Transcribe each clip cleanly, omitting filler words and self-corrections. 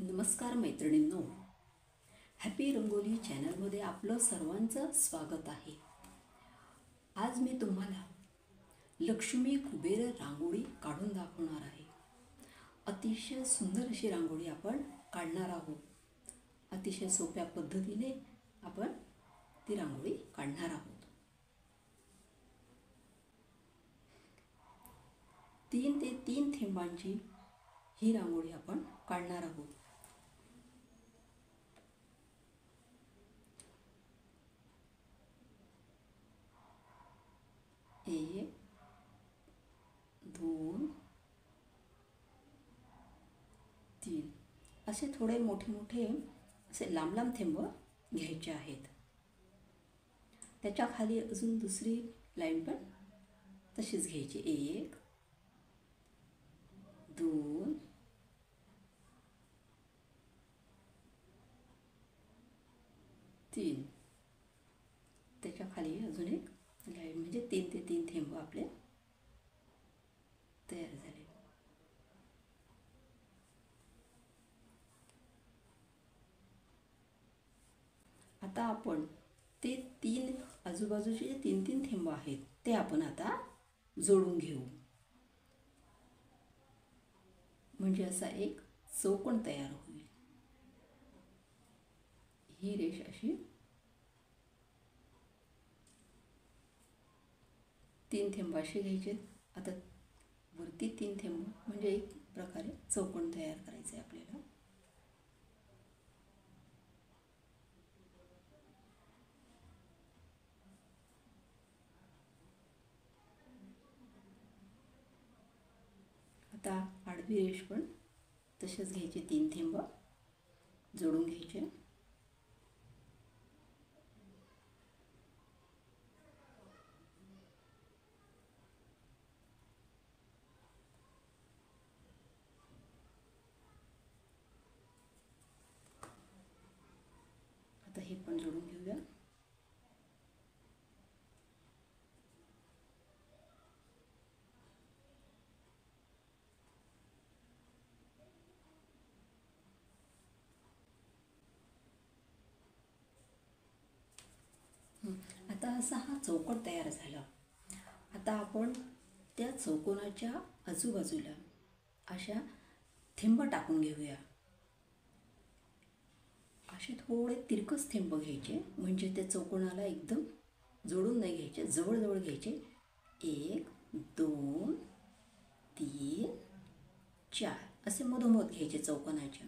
नमस्कार मैत्रिणींनो, हॅपी रंगोली चॅनलमध्ये आपलं सर्वांचं स्वागत आहे. आज मी तुम्हाला लक्ष्मी कुबेर रांगोळी काढून दाखवणार आहे. अतिशय सुंदर अशी रांगोळी आपण काढणार आहोत. अतिशय सोप्या पद्धतीने आपण ती रांगोळी काढणार आहोत. 3 ते 3 थेंबांची ही रांगोळी आपण काढणार आहोत. 1 2 3 असे थोडे मोठे मोठे असे लांब लांब थेंब घ्यायचे आहेत. त्याच्या खाली अजून दुसरी लाईन पण तशीच घ्यायची. 1 2 3 त्याच्या खाली अजून एक लाईन, म्हणजे 3 ते 3 थेंब आपले तयार झाले. आता आपण ते 3 आजूबाजूचे जे 3 थेंब आहेत ते आपण आता जोडून घेऊ. म्हणजे असा एक चौकोन तयार होईल. ही रेष अशी 3 थेंब असे घ्यायचे. आता वरती 3 थेंब म्हणजे एक प्रकारे चौकोन तयार करायचं आहे आपल्याला. आता आडवी रेष पण तसेच घ्यायचे. 3 थेंब जोडून घ्यायचे. आता हे पण जोडून घेऊया. आता असा हा चौकोन तयार झाला. आता आपण त्या चौकोनाच्या आजूबाजूला अशा थेंब टाकून घेऊया. असे थोडे तिरकस थेंब घ्यायचे, म्हणजे त्या चौकोनाला एकदम जोडून नाही घ्यायचे, जवळजवळ घ्यायचे. 1 2 3 4 असे मधोमध घ्यायचे चौकोनाच्या.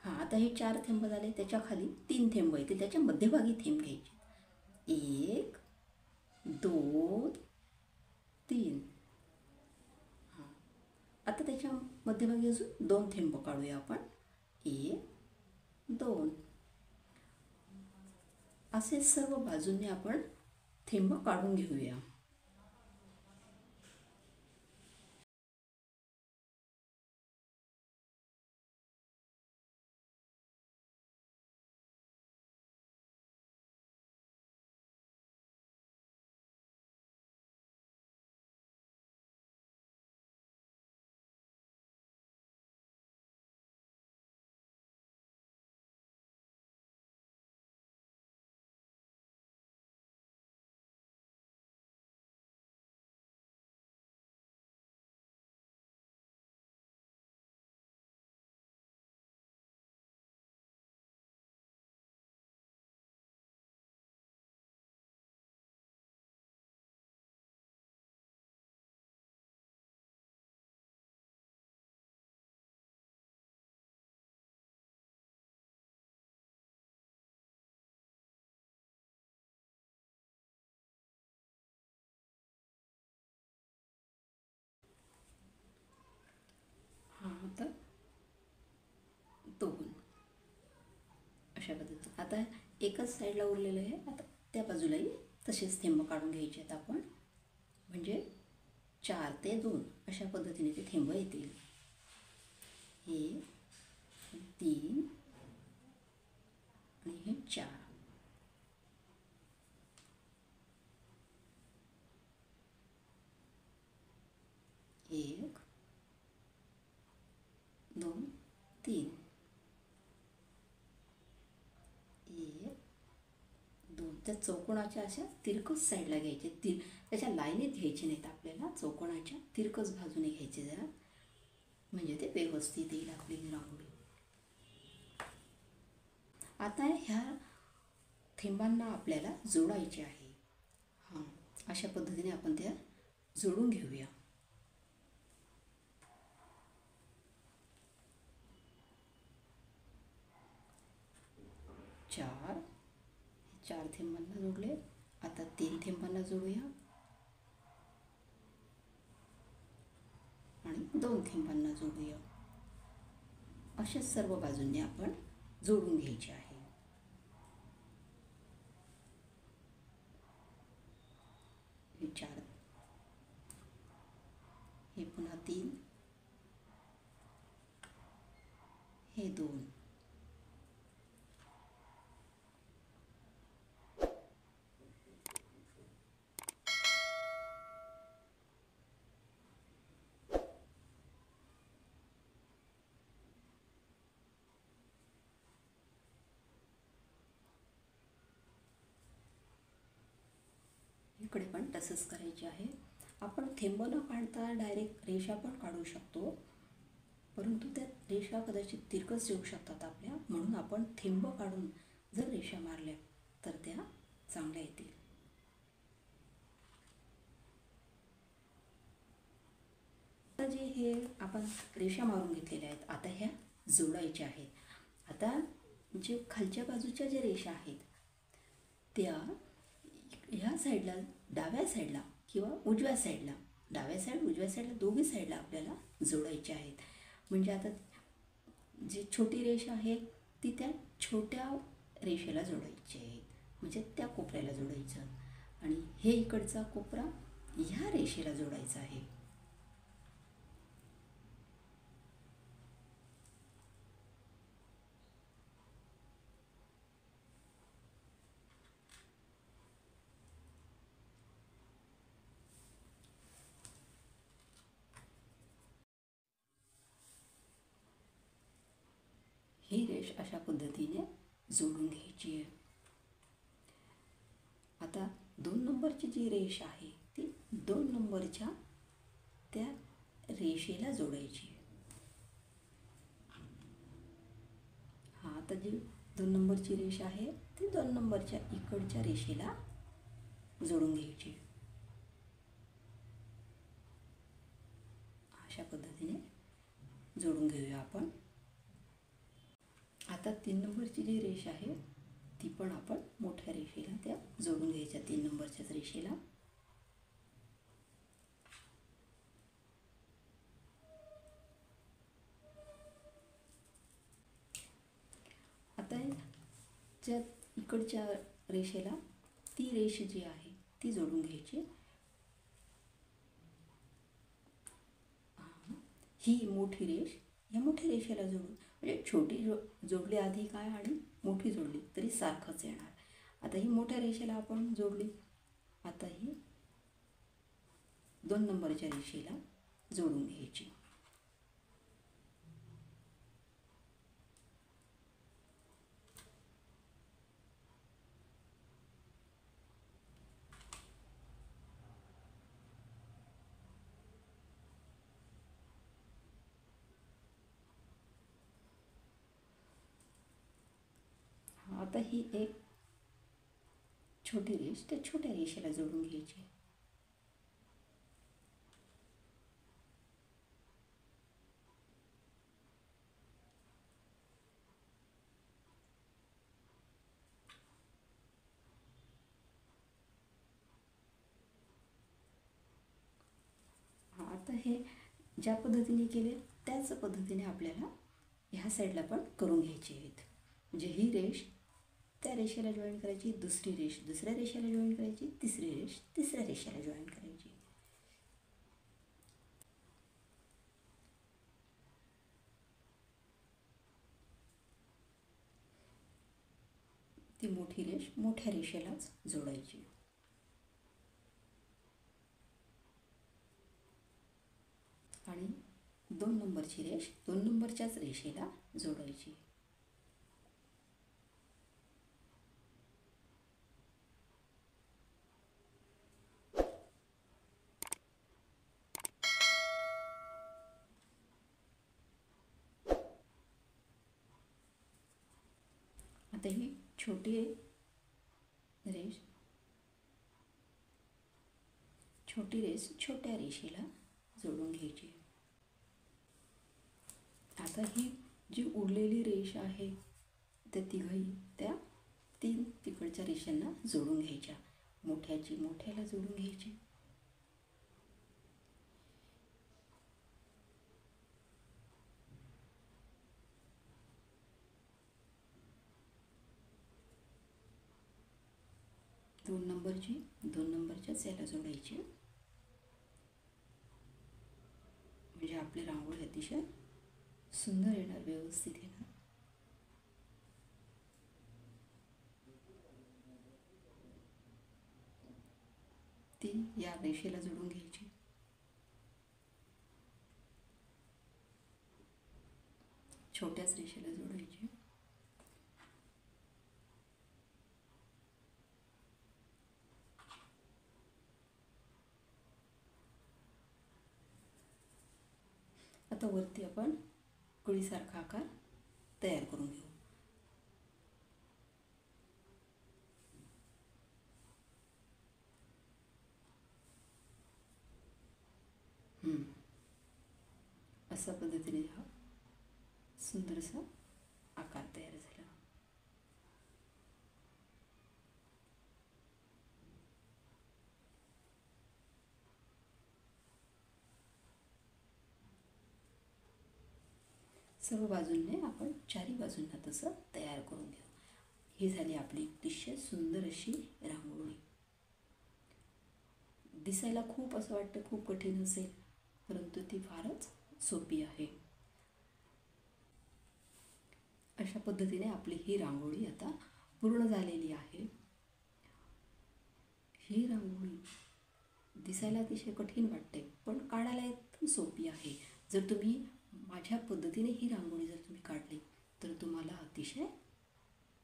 आता हे 4 थेंब झाले. त्याच्या खाली 3 थेंब येतील. त्याच्या मध्यभागी थेंब घ्यायचे. 1 2 3. आता त्याच्या मध्यभागी अजून 2 थेंब काढूया आपण. 1 2 असे सर्व बाजूंनी आपण थेंब काढून घेऊया. आता 2 अशा पद्धतीने. आता एकच साईडला उरलेलं आहे. आता त्या बाजूलाही तसेच थेंब काढून घ्यायचे आहेत आपण. म्हणजे 4 ते 2 अशा पद्धतीने ते थेंब येतील. 1 3 आणि हे 4. त्या चौकोनाच्या अशा तिरकस साईडला घ्यायचे, त्याच्या लाईनीत घ्यायचे नाहीत आपल्याला, चौकोनाच्या तिरकस बाजूने घ्यायचे जरा, म्हणजे ते व्यवस्थित येईल आपली रांगोळी. आता ह्या थेंबांना आपल्याला जोडायचे आहे. हां, अशा पद्धतीने आपण त्या जोडून घेऊया. चार थेंबांना जोडले. आता 3 थेंबांना जोडूया आणि 2 थेंबांना जोडूया. अशा सर्व बाजूंनी आपण जोडून घ्यायचे आहे. हे 4, हे पुन्हा 3, हे 2. इकडे पण तसंच करायचे आहे. आपण थेंब न काढता डायरेक्ट रेषा पण काढू शकतो, परंतु त्या रेषा कदाचित तिरकस येऊ शकतात आपल्या, म्हणून आपण थेंब काढून जर रेषा मारल्या तर त्या चांगल्या येतील. आता जे हे आपण रेषा मारून घेतलेल्या आहेत, आता ह्या जोडायच्या आहेत. आता जे खालच्या बाजूच्या ज्या रेषा आहेत त्या ह्या साईडला, डाव्या साईडला किंवा उजव्या साईडला, डाव्या साईड उजव्या साईडला दोन्ही साईडला आपल्याला जोडायचे आहेत. म्हणजे आता जी छोटी रेषा आहे ती त्या छोट्या रेषेला जोडायची आहे, म्हणजे त्या कोपऱ्याला जोडायचं, आणि हे इकडचा कोपरा ह्या रेषेला जोडायचा आहे. ही रेष अशा पद्धतीने जोडून घ्यायची आहे. आता 2 नंबरची जी रेष आहे ती 2 नंबरच्या त्या रेषेला जोडायची आहे. हां, आता जी 2 नंबरची रेष आहे ती 2 नंबरच्या इकडच्या रेषेला जोडून घ्यायची. अशा पद्धतीने जोडून घेऊया आपण. आता 3 नंबरची जी रेष आहे ती पण आपण मोठ्या रेषेला त्या जोडून घ्यायच्या, 3 नंबरच्याच रेषेला. आता ज्या इकडच्या रेषेला ती रेष जी आहे ती जोडून घ्यायची. ही मोठी रेष या मोठ्या रेषेला जोडून, म्हणजे छोटी जोडली आधी काय आणि मोठी जोडली तरी सारखंच येणार. आता ही मोठ्या रेषेला आपण जोडली, आता ही 2 नंबरच्या रेषेला जोडून घ्यायची. आता ही एक छोटी रेष त्या छोट्या रेषेला जोडून घ्यायची. आता हे ज्या पद्धतीने केले त्याच पद्धतीने आपल्याला ह्या साईडला पण करून घ्यायचे आहेत. म्हणजे ही रेष त्या रेषेला जॉईन करायची, दुसरी रेष दुसऱ्या रेषेला जॉईन करायची, तिसरी रेष तिसऱ्या रेषेला जॉईन करायची. ती मोठी रेष मोठ्या रेषेलाच जोडायची. आणि 2 नंबरची रेष 2 नंबरच्याच रेषेला जोडायची. आता ही छोटी रेष छोट्या रेषेला जोडून घ्यायची. आता ही जी उरलेली रेष आहे त्या त्या 3 तिकडच्या रेषांना जोडून घ्यायच्या. मोठ्याची मोठ्याला जोडून घ्यायची. दोन नंबरच्याच याला जोडायची. म्हणजे आपली रांगोळी अतिशय सुंदर येणार, व्यवस्थित येणार. ती या रेषेला जोडून घ्यायची. छोट्याच रेषेला जोडायची. आता वरती आपण कळीसारखा आकार तयार करून घेऊ. अशा पद्धतीने हा सुंदरसा आकार तयार झाला. सर्व बाजूंनी आपण चारी बाजूंना तसं तयार करून घेऊ. ही झाली आपली अतिशय सुंदर अशी रांगोळी. दिसायला खूप असं वाटतं खूप कठीण असेल, परंतु ती फारच सोपी आहे. अशा पद्धतीने आपली ही रांगोळी आता पूर्ण झालेली आहे. ही रांगोळी दिसायला अतिशय कठीण वाटते, पण काढायला एकदम सोपी आहे. जर तुम्ही माझ्या पद्धतीने ही रांगोळी जर तुम्ही काढली तर तुम्हाला अतिशय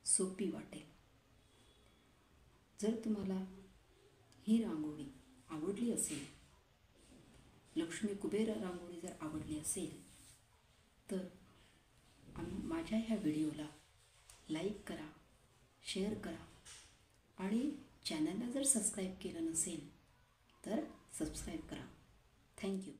सोपी वाटेल. जर तुम्हाला ही रांगोळी आवडली असेल, लक्ष्मी कुबेर रांगोळी जर आवडली असेल, तर माझ्या ह्या व्हिडिओला लाईक करा, शेअर करा आणि चॅनलला जर सबस्क्राईब केलं नसेल तर सबस्क्राईब करा. थँक्यू.